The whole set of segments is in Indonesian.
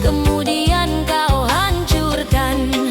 Kemudian kau hancurkan.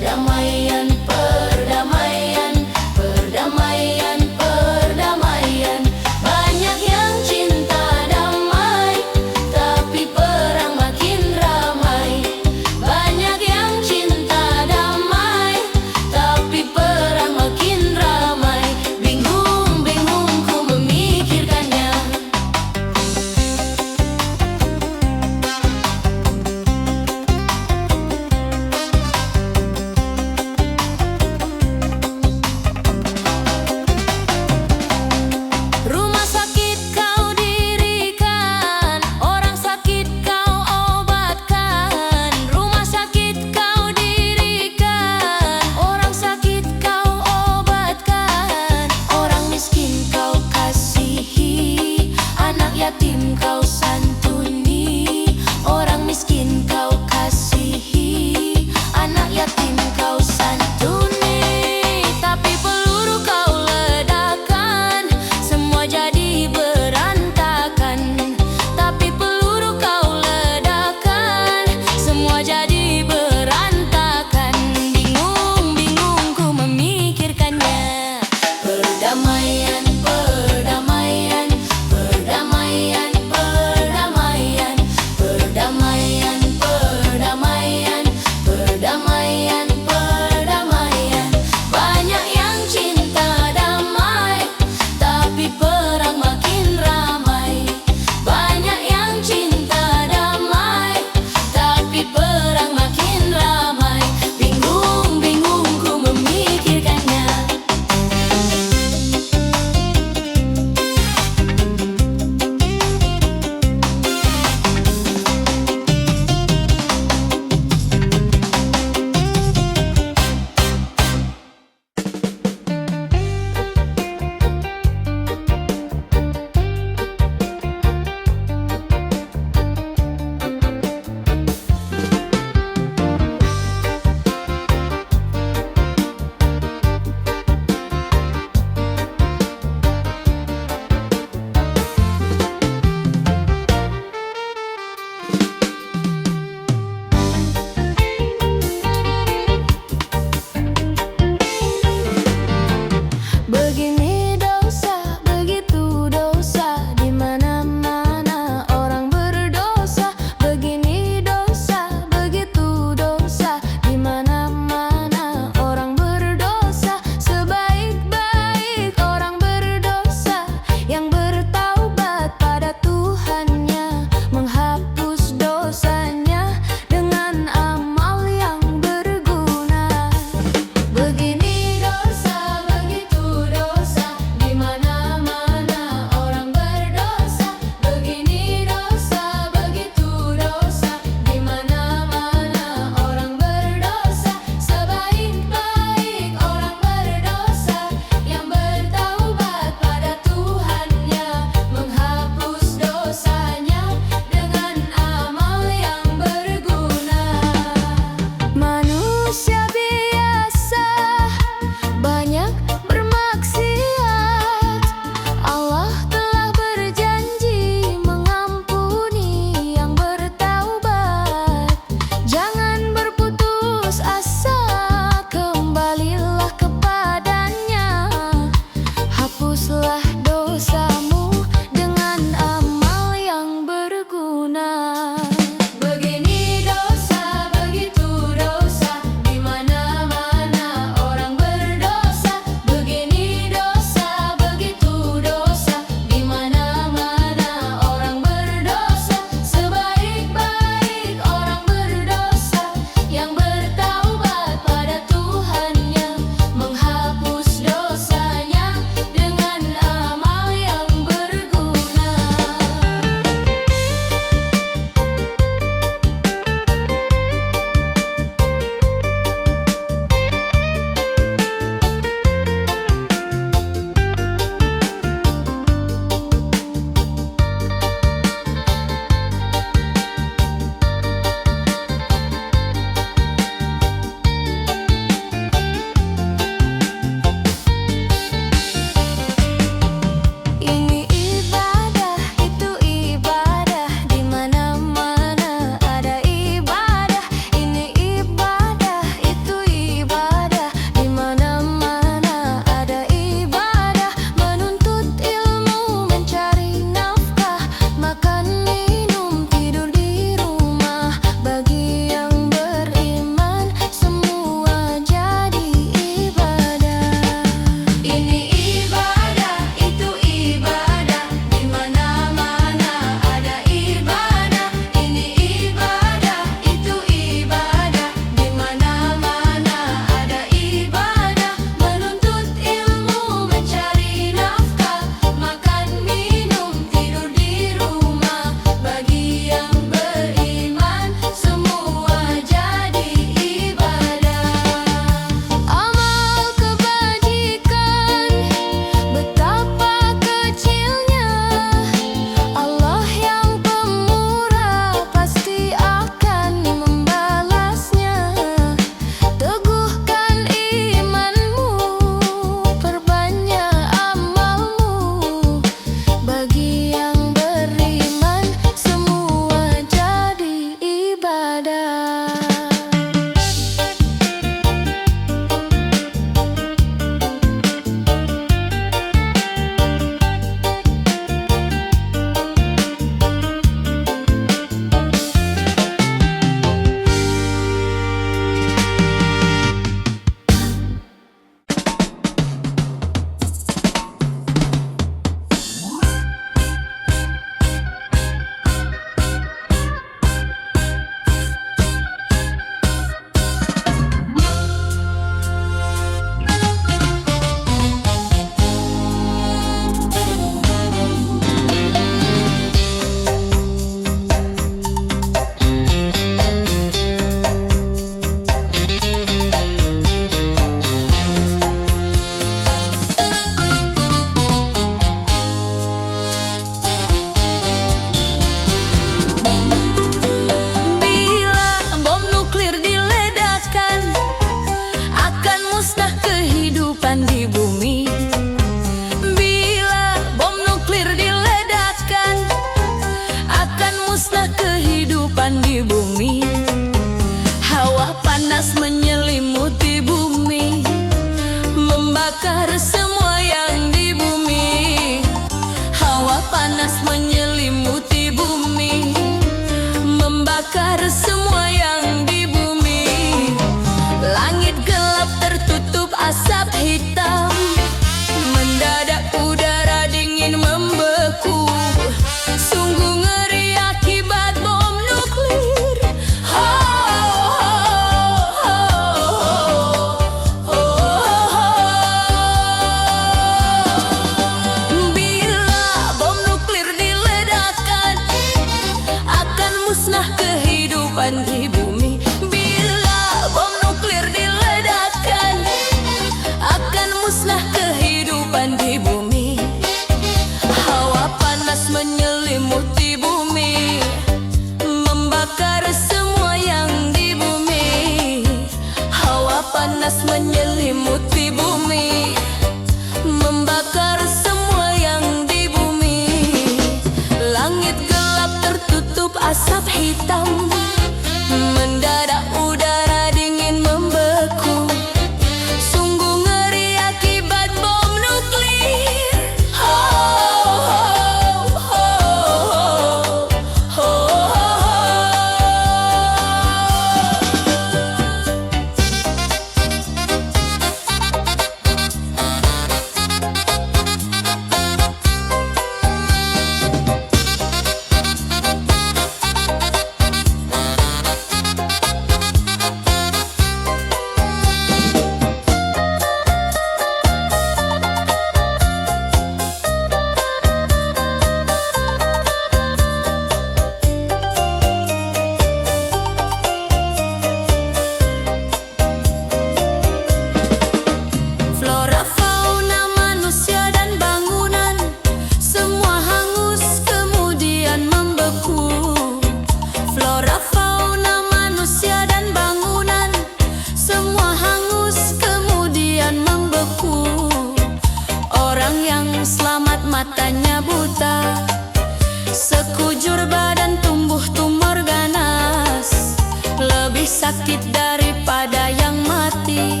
sakit daripada yang mati.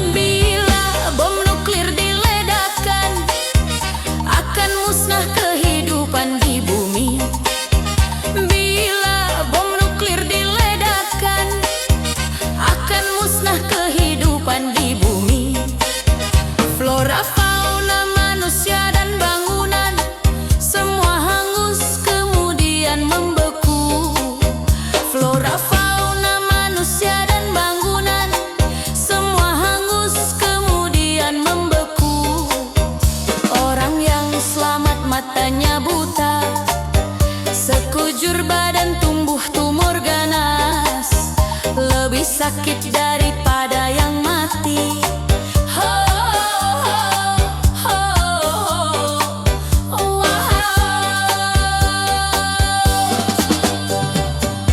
Bila bom nuklir diledakkan, akan musnah kehidupan di bumi. Bila bom nuklir diledakkan, akan musnah kehidupan di bumi. Flora, fauna, manusia dan bangunan semua hangus kemudian membeku. Flora, fauna, manusia dan bangunan semua hangus kemudian membeku. Orang yang selamat matanya buta, sekujur badan tumbuh tumor ganas, lebih sakit daripada yang mati.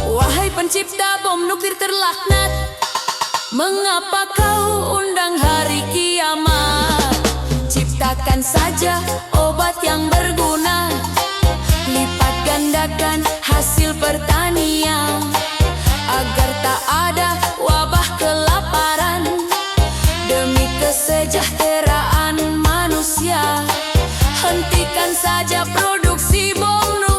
Wahai pencipta bom nuklir terlaknat, mengapa kau undang hari kiamat? Ciptakan saja obat yang berguna, lipat gandakan hasil pertanian, agar tak ada wabah kelaparan. Demi kesejahteraan manusia, hentikan saja produksi bom nuklir.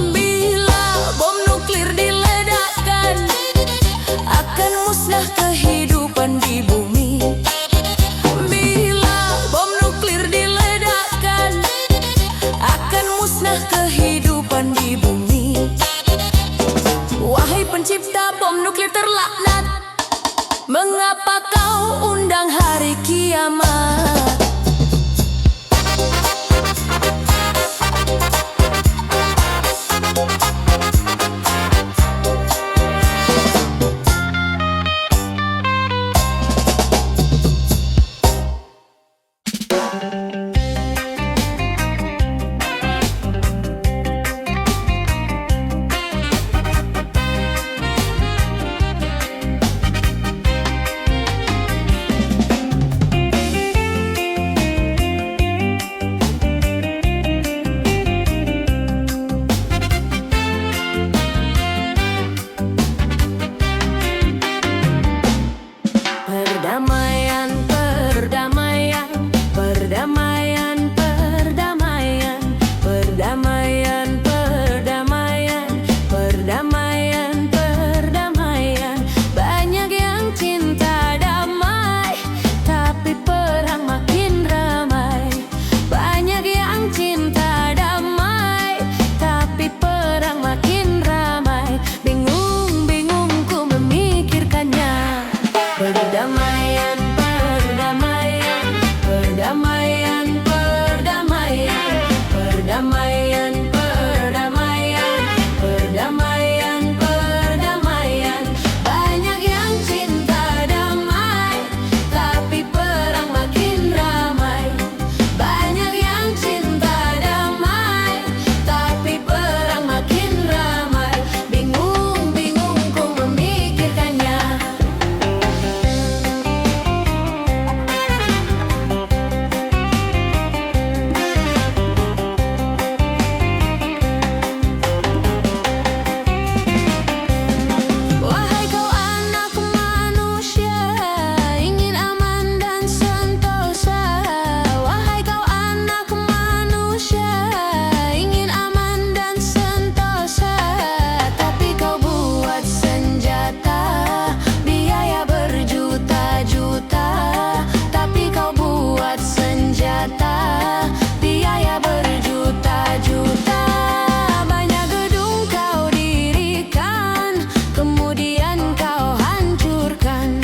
Bila bom nuklir diledakkan, akan musnah kehidupan di bumi. Bila bom nuklir diledakkan, akan musnah kehidupan di bumi. Wahai pencipta bom nuklir terlaknat, mengapa kau undang hari kiamat? Perdamaian, perdamaian, perdamaian, perdamaian, perdamaian, perdamaian, perdamaian, perdamaian. Banyak yang cinta damai, tapi perang makin ramai. Banyak yang cinta damai, tapi perang makin ramai. Bingung, bingung ku memikirkannya. Perdamaian, perdamaian, perdamaian, perdamaian, perdamaian, perdamaian, perdamaian, perdamaian. Banyak yang cinta damai, tapi perang makin ramai. Banyak yang cinta damai, tapi perang makin ramai. Bingung, bingung ku memikirkannya. Wahai kau anak manusia, ingin aman dan sentosa. Wahai kau anak manusia, ingin aman dan sentosa. Tapi kau buat senjata, biaya berjuta-juta. Tapi kau buat senjata, biaya berjuta-juta. Banyak gedung kau dirikan, kemudian kau hancurkan.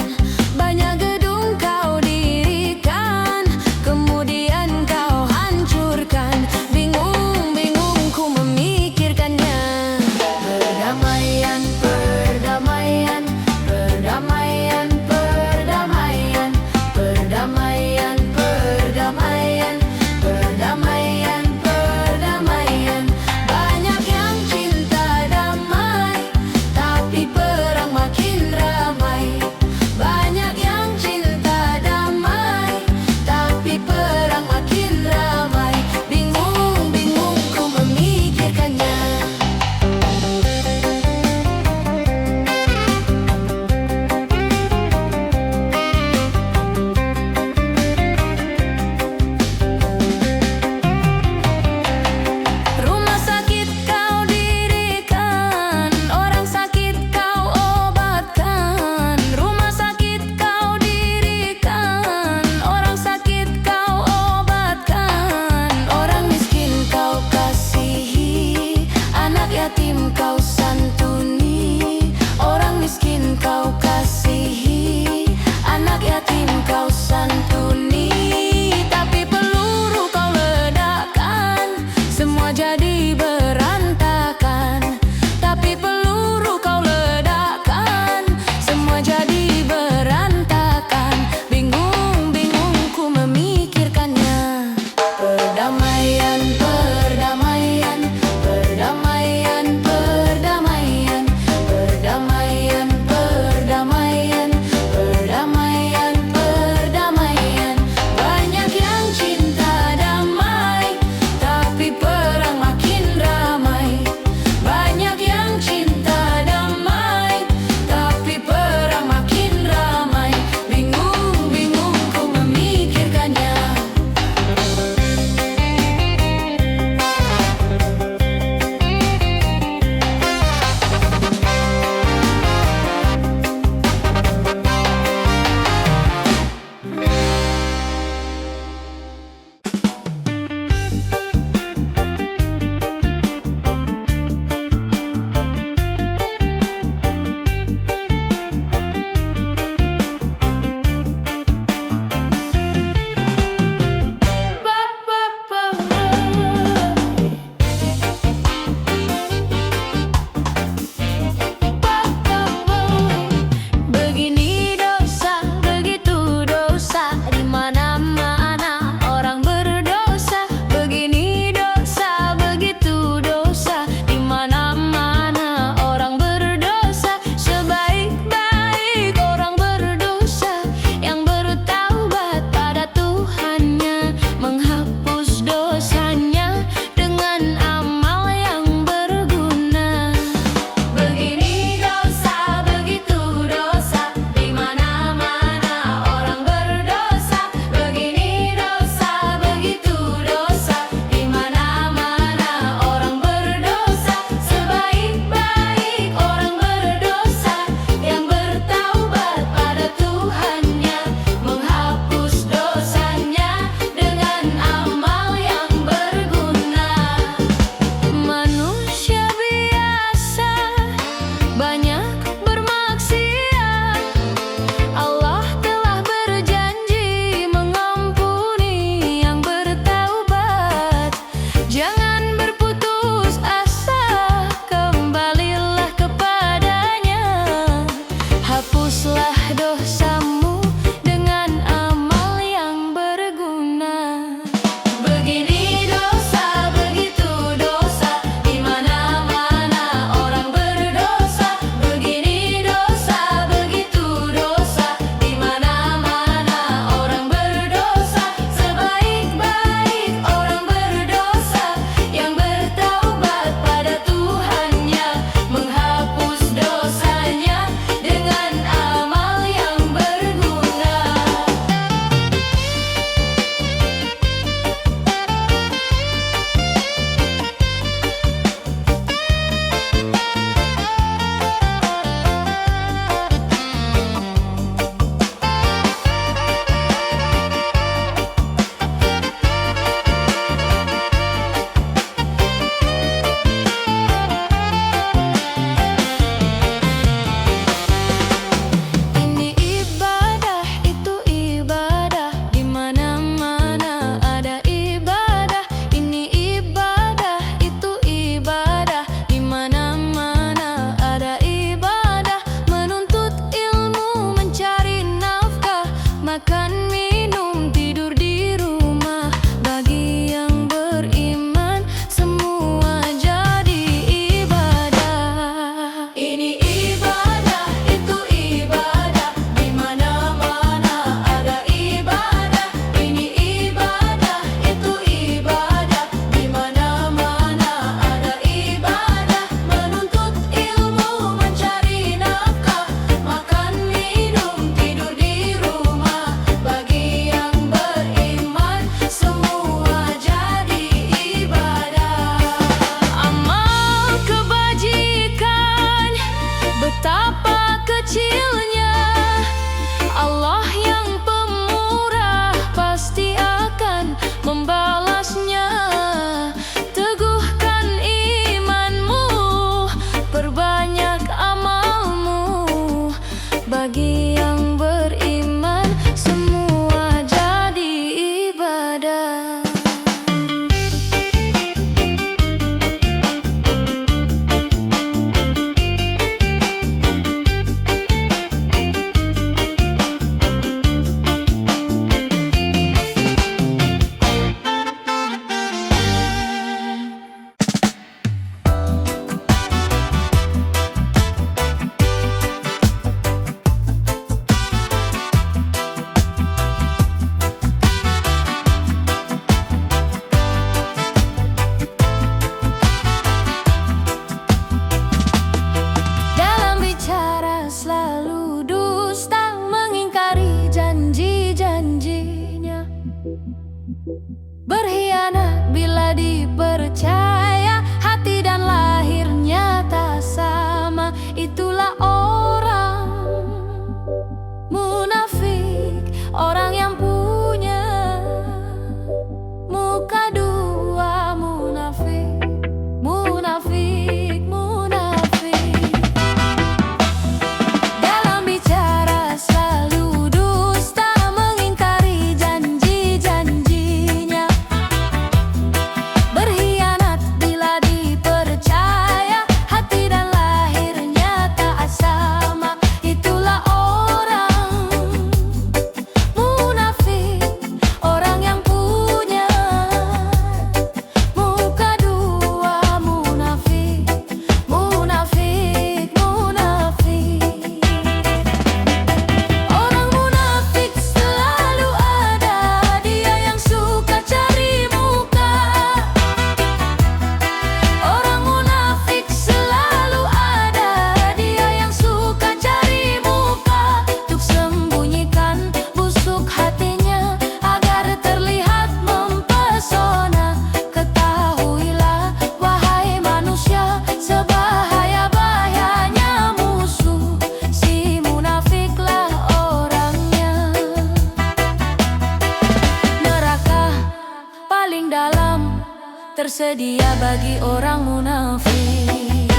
Banyak gedung kau dirikan, kemudian kau hancurkan. Bingung, bingung ku memikirkannya. Perdamaian, perdamaian, perdamaian, perdamaian, perdamaian, perdamaian, perdamaian, perdamaian. Banyak yang cinta damai. Berkhianat bila dipercaya, hati dan lahirnya tak sama. Itulah orang munafik, orang yang punya muka dua. Munafik, munafik, munafik. Dalam bicara selalu dusta, mengingkari janji-janjinya. Berkhianat bila dipercaya, hati dan lahirnya tak sama. Itulah orang munafik, orang yang punya muka dua. Munafik, munafik, munafik. Orang munafik selalu ada, dia yang suka cari muka. Orang munafik selalu ada, dia yang suka cari muka. Untuk sembunyikan busuk hatinya agar terlihat mempesona. Ketahuilah wahai manusia, sebahaya-bahayanya musuh, si munafiklah orangnya. Neraka paling dalam tersedia bagi orang munafik.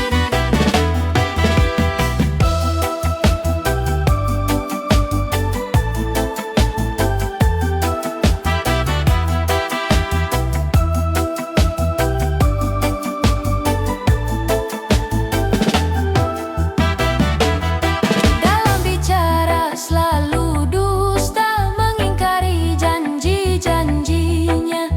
Dalam bicara selalu dusta, mengingkari janji-janjinya.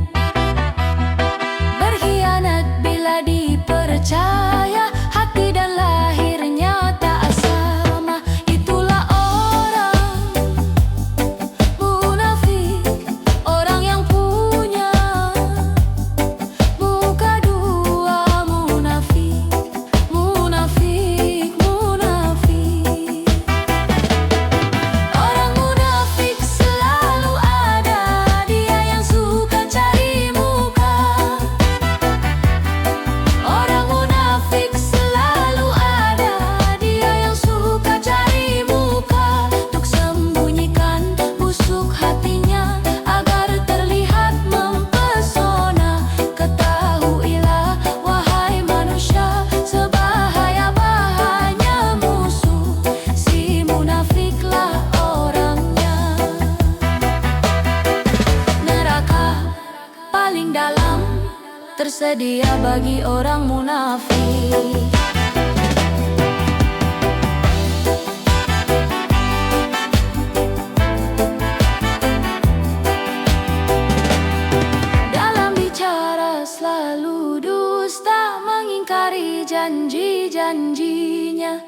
Berkhianat bila dipercaya, hati dan lahirnya tak sama. Itulah orang munafik, orang yang punya muka dua. Munafik, munafik, munafik. Orang munafik selalu ada, dia yang suka cari muka. Orang munafik selalu ada, dia yang suka cari muka. Untuk sembunyikan busuk hatinya agar terlihat mempesona. Ketahuilah wahai manusia, sebahaya-bahayanya musuh, si munafiklah orangnya. Neraka paling dalam tersedia bagi orang munafik. Dalam bicara selalu dusta, mengingkari janji-janjinya.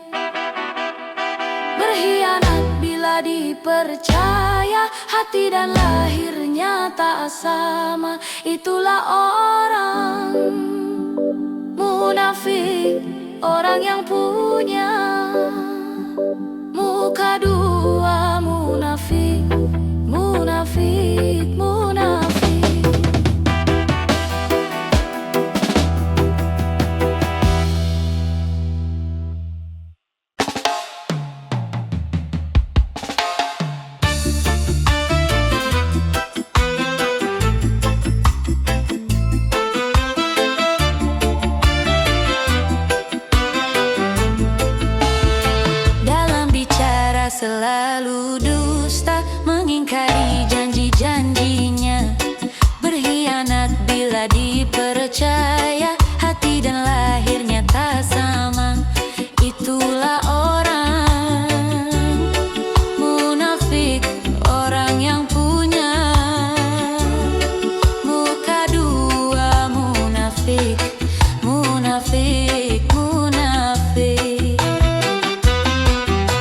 Berkhianat bila dipercaya, hati dan lahirnya tak sama. Itulah orang munafik, orang yang punya muka dua. Munafik, munafik, munafik. Dalam bicara selalu dusta, mengingkari janji-janjinya. Berkhianat bila dipercaya, hati dan lahirnya tak sama. Itulah orang munafik, orang yang punya muka dua. Munafik, munafik, munafik.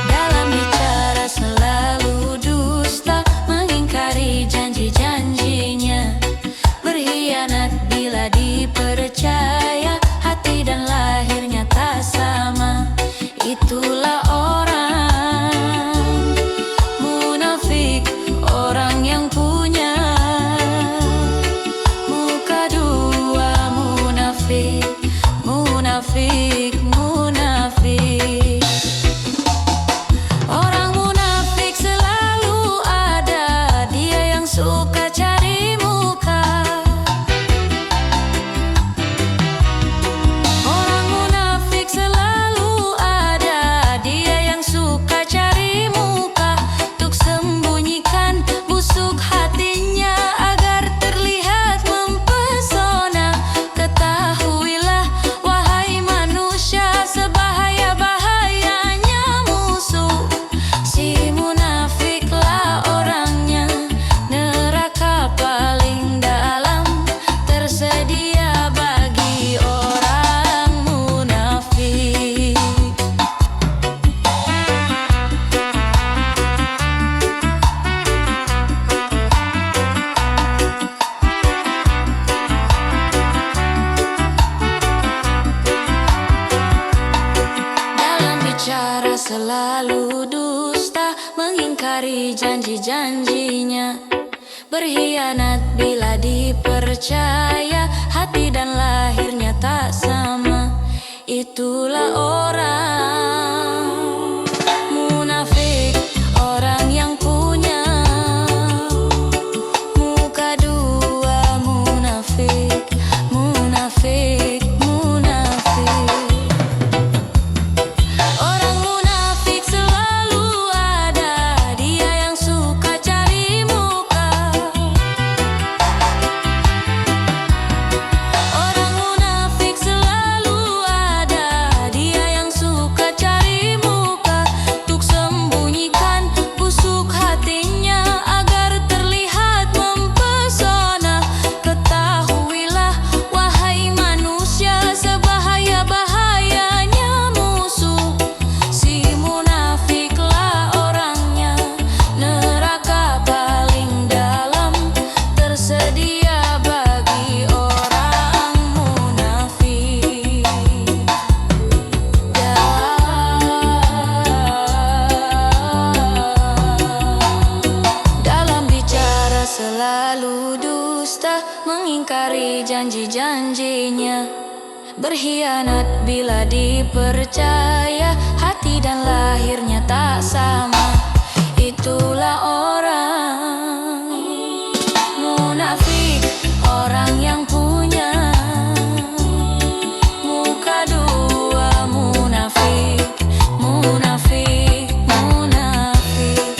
Dalam bicara selalu dusta, mengingkari janji-janjinya. Berkhianat bila dipercaya, hati dan lahirnya tak sama. Itulah orang munafik, orang yang punya bicara selalu dusta, mengingkari janji-janjinya, berkhianat bila dipercaya, hati dan lahirnya tak sama. Itulah orang munafik, orang yang punya muka dua. Munafik, munafik, munafik. Orang munafik selalu ada, dia yang suka cari muka. Orang munafik selalu ada, dia yang suka cari muka, untuk sembunyikan busuk hatinya agar terlihat mempesona. Ketahuilah wahai manusia, sebahaya-bahayanya musuh. Si munafiklah orangnya, neraka paling dalam tersedia bagi orang munafik. Dalam bicara selalu dusta, mengingkari janji-janjinya, berkhianat bila dipercaya, hati dan lahirnya tak sama. Itulah orang munafik, orang yang punya muka dua. Munafik, munafik, munafik.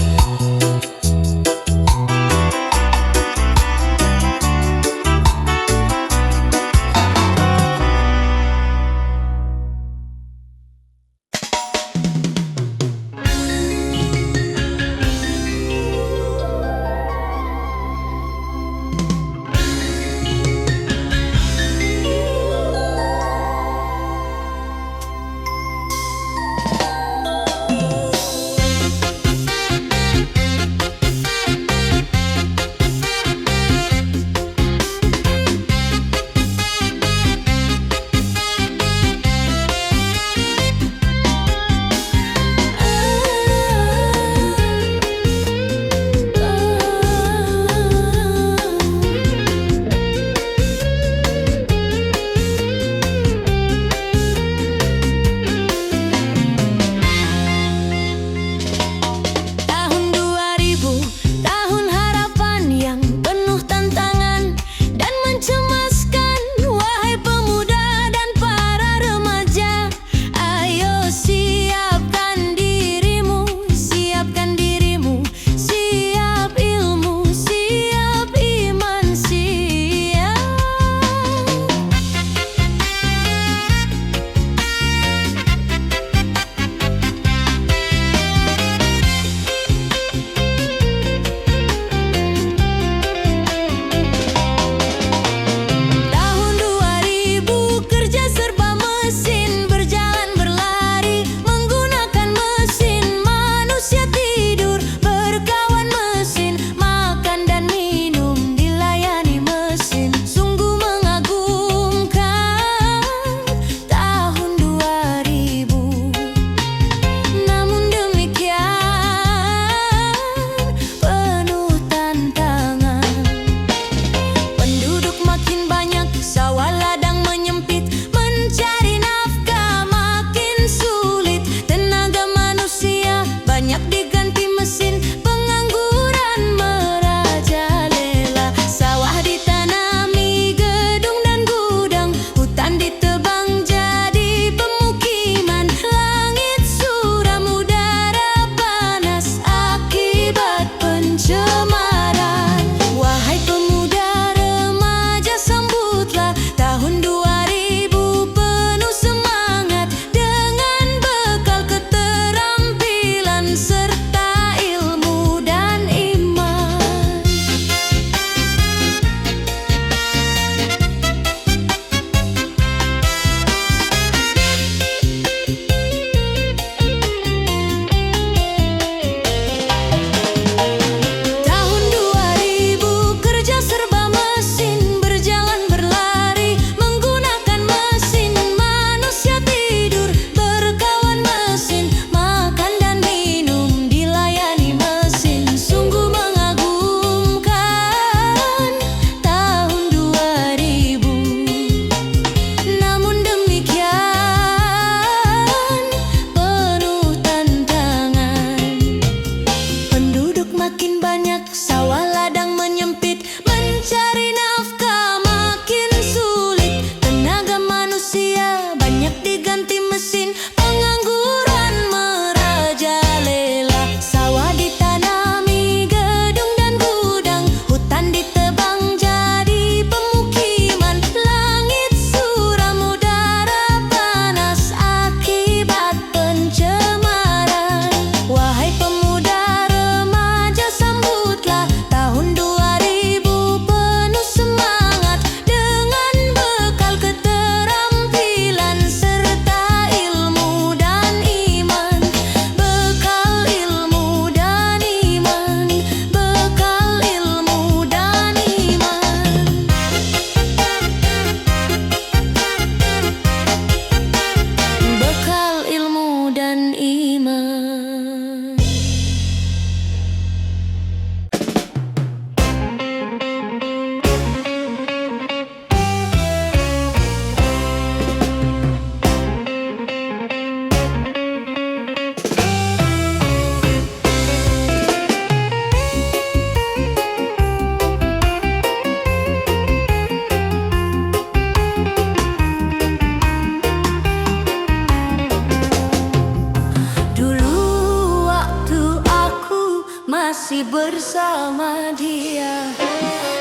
masih bersama dia.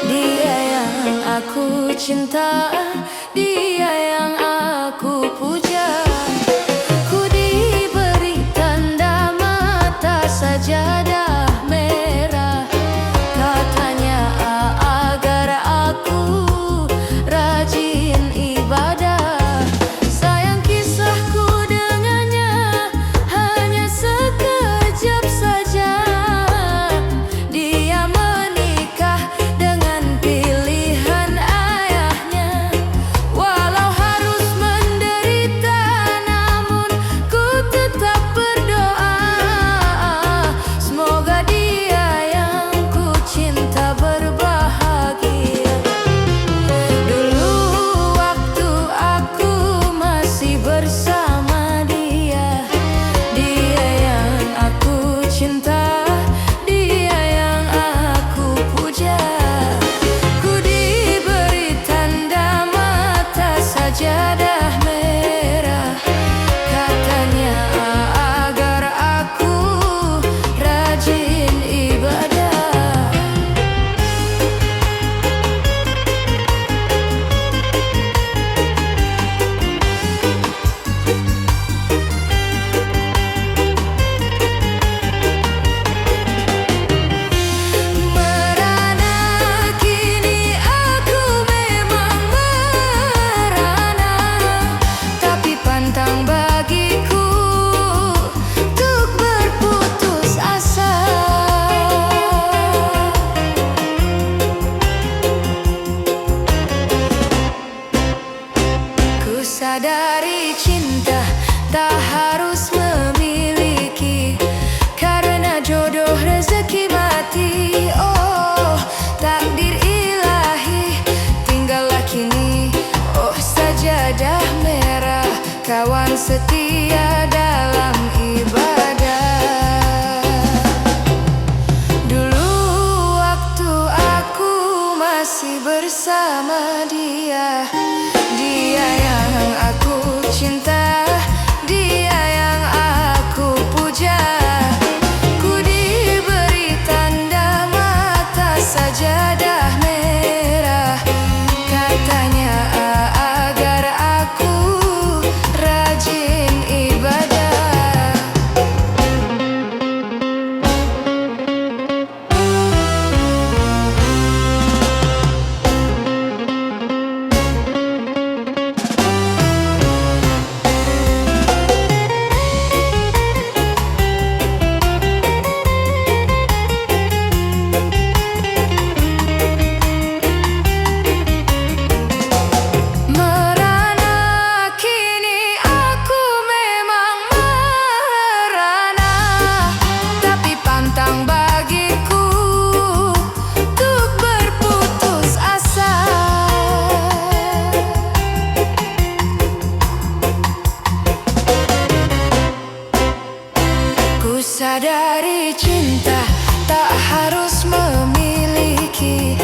Dia yang aku cinta, dia yang aku puja. Ku diberi tanda mata sajadah merah. Katanya agar aku rajin ibadah. Sayang kisahku dengannya hanya sekejap saja. Dia menikah dengan pilihan ayahnya. Walau harus menderita, namun ku tetap berdoa. Semoga dia yang ku cinta berbahagia. Dulu waktu aku masih bersama dia. Dia yang aku cinta, dia yang aku puja. Ku diberi tanda mata sajadah merah. Katanya agar aku rajin ibadah. Merana kini aku memang merana, tapi pantang bagiku untuk berputus asa. Ku sadari cinta tak harus memiliki, karena jodoh rezeki mati. Oh, takdir ilahi, tinggallah kini. Oh, sajadah merah, kawan setia dalam ibadah. Dulu waktu aku masih bersama dia. Dia yang aku cinta, dia yang aku puja. Ku diberi tanda mata sajadah merah. Katanya agar aku rajin ibadah. Merana kini aku memang merana, tapi pantang bagiku untuk berputus asa. Ku sadari cinta tak harus memiliki,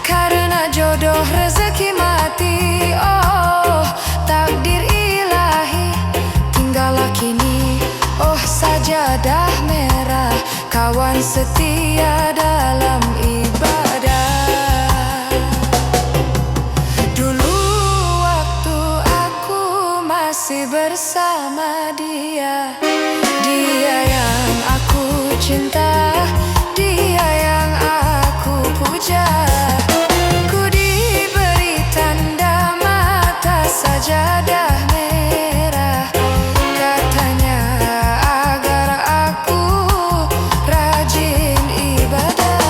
karena jodoh rezeki mati. Oh, takdir ilahi, tinggallah kini. Oh, sajadah merah, kawan setia dalam ibadah. Dulu waktu aku masih bersama dia. Dia yang aku cinta, dia yang aku puja. Ku diberi tanda mata sajadah merah. Katanya agar aku rajin ibadah.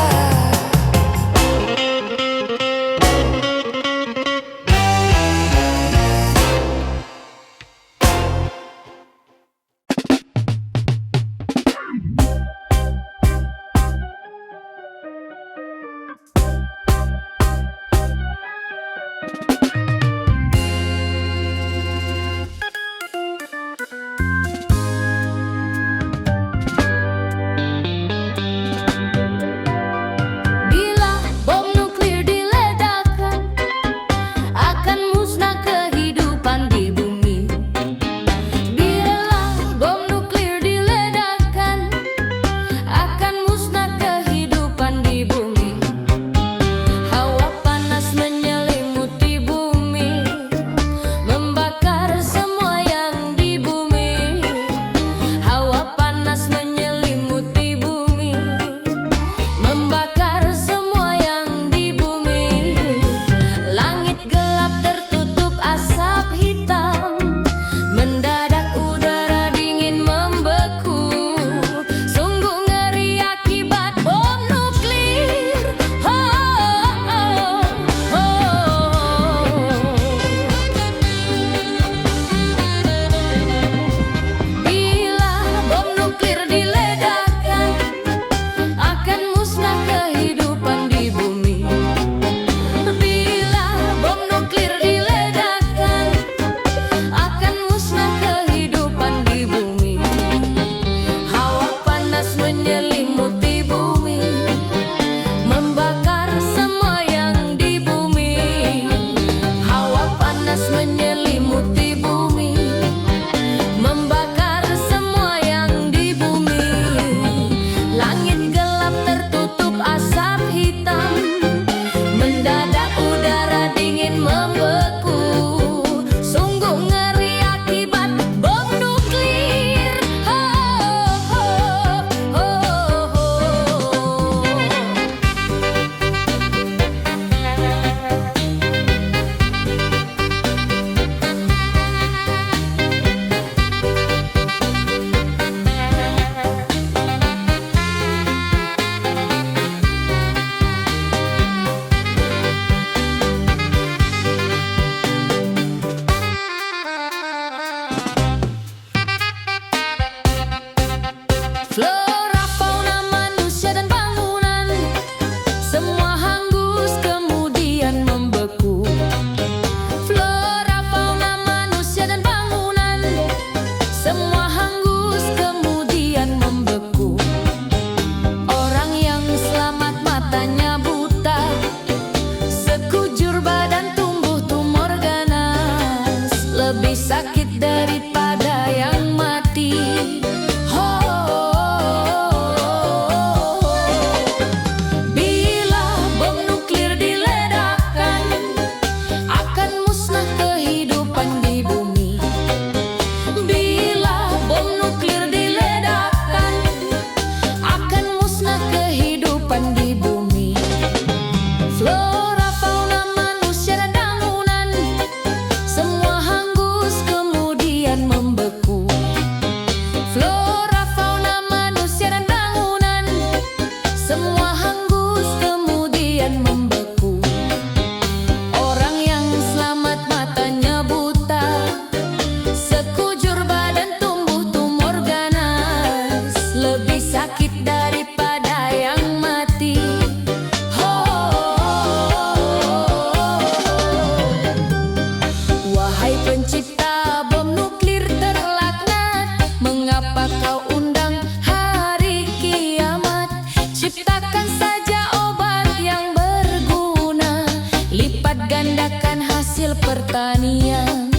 kau undang hari kiamat? Ciptakan saja obat yang berguna, lipat gandakan hasil pertanian,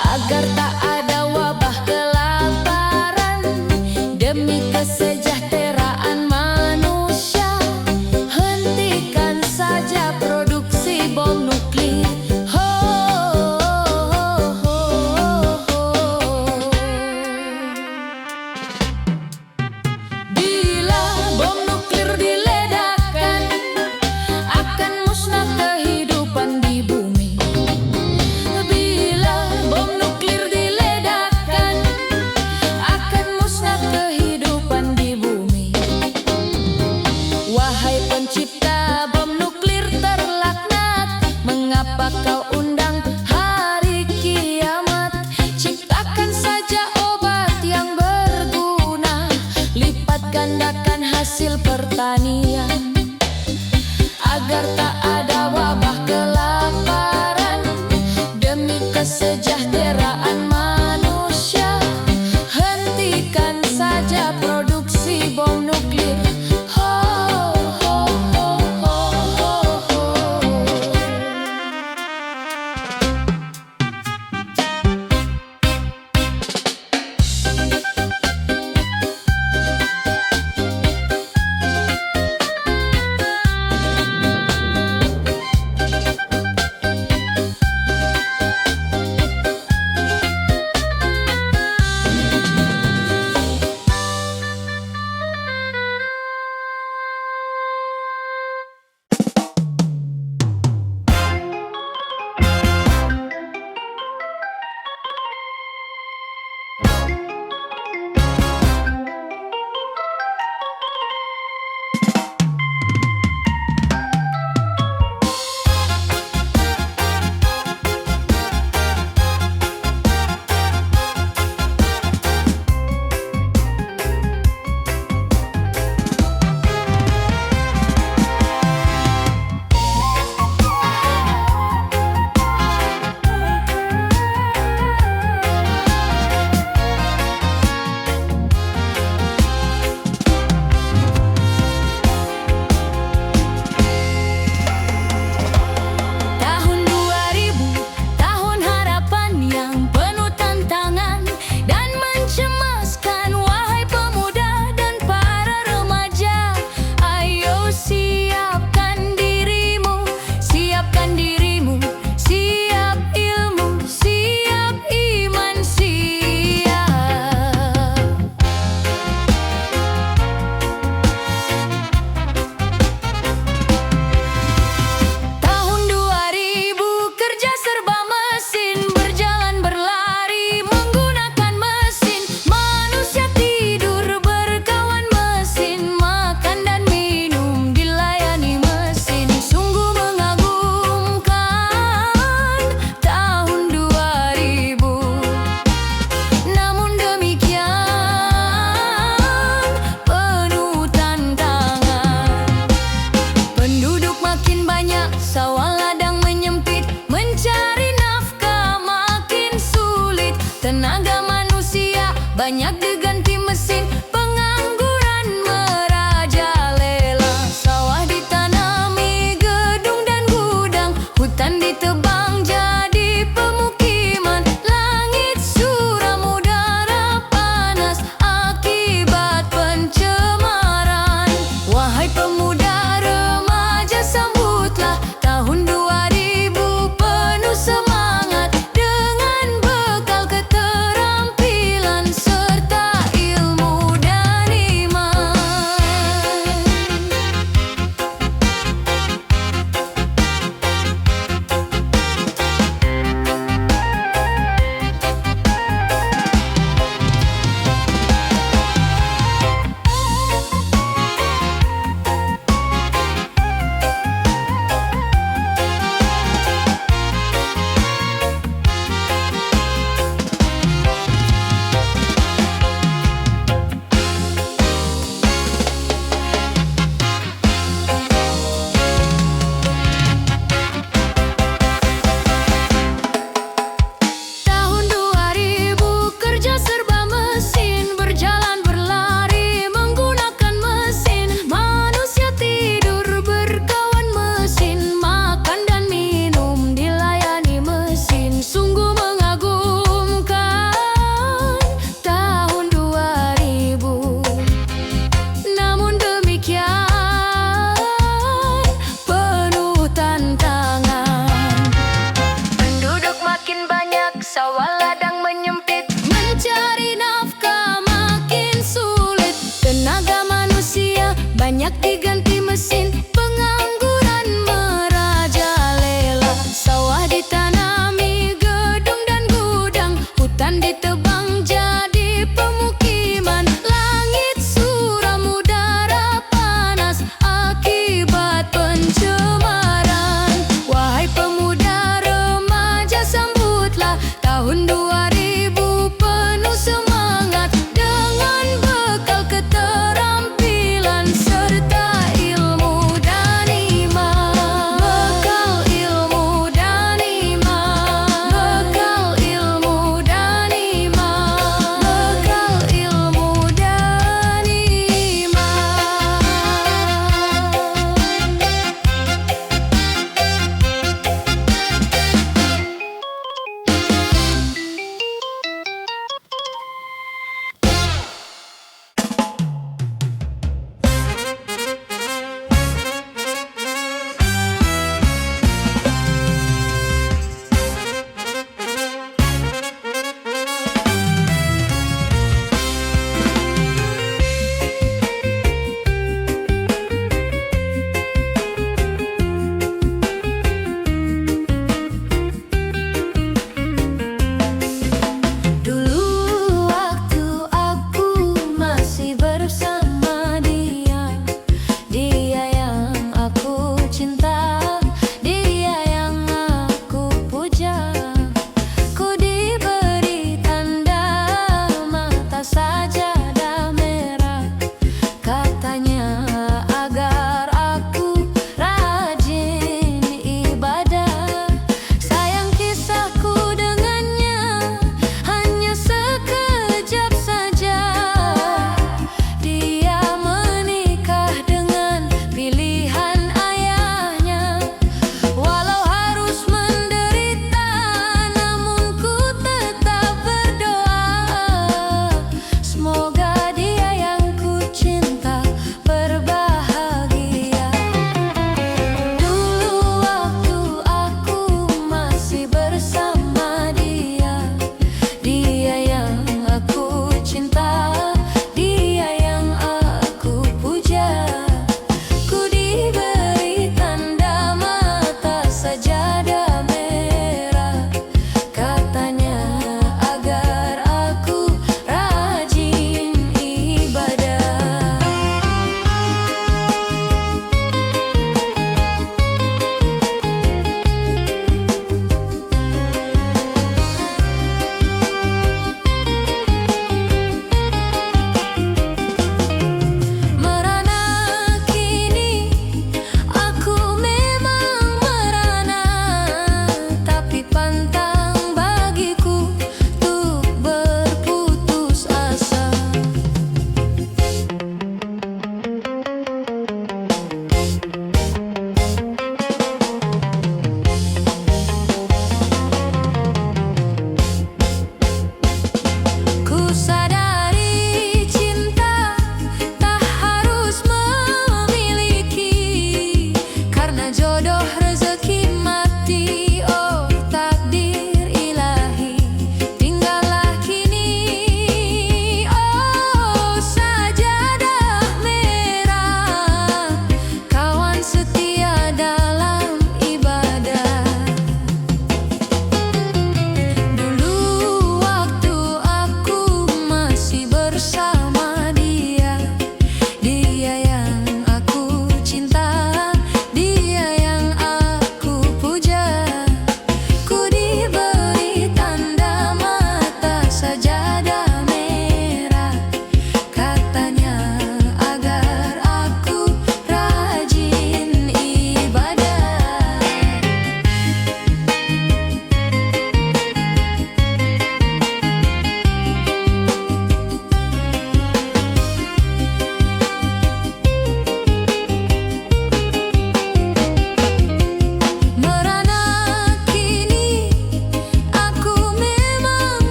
agar tak ada wabah kelaparan. Demi kesejahteraan manusia, hentikan saja produksi bom nuklir. Ho, ho, ho, ho. Bila bom nuklir diledakkan, akan musnah kehidupan di bumi. Bila bom nuklir diledakkan, akan musnah kehidupan di bumi. Wahai pencipta bom nuklir terlaknat, mengapa kau undang hari kiamat? Ciptakan saja obat yang berguna, lipat gandakan hasil pertanian, agar tak ada wabah kelaparan. Demi kesejahteraan manusia, hentikan saja produksi bom nuklir. Ho, ho, ho, ho, ho, ho.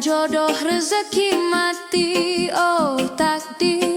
jodoh rezeki mati, oh takdir.